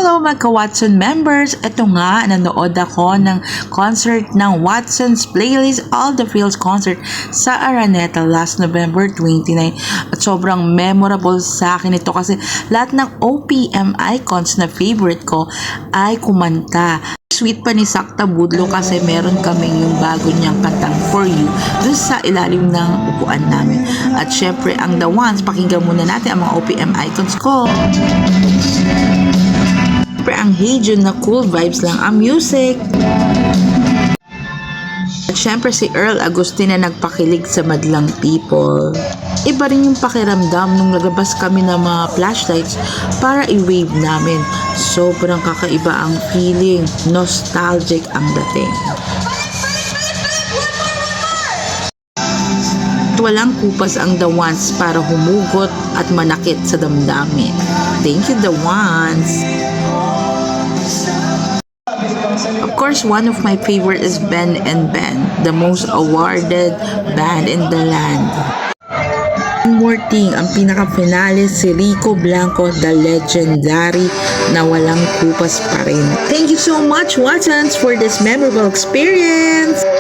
Hello mga ka-Watson members! Ito nga, nanood ako ng concert ng Watson's Playlist All the Feels concert sa Araneta last November 29. At sobrang memorable sa akin ito kasi lahat ng OPM icons na favorite ko ay kumanta. Sweet pa ni Sakta Budlo kasi meron kaming yung bago niyang kantang For You dun sa ilalim ng upuan namin. At syempre ang The Ones, pakinggan muna natin ang mga OPM icons ko. Syempre ang Hey Jude na cool vibes lang ang music. At syempre si Earl Agustin na nagpakilig sa Madlang People. Iba rin yung pakiramdam nung naglabas kami ng mga flashlights para i-wave namin. Sobrang kakaiba ang feeling, nostalgic ang dating. At walang kupas ang The Ones para humugot at manakit sa damdamin. Thank you, The Ones! Of course, one of my favorite is Ben and Ben, the most awarded band in the land. One more thing, ang pinaka-finale si Rico Blanco, the legendary na walang kupas pa rin. Thank you so much, Watsons, for this memorable experience!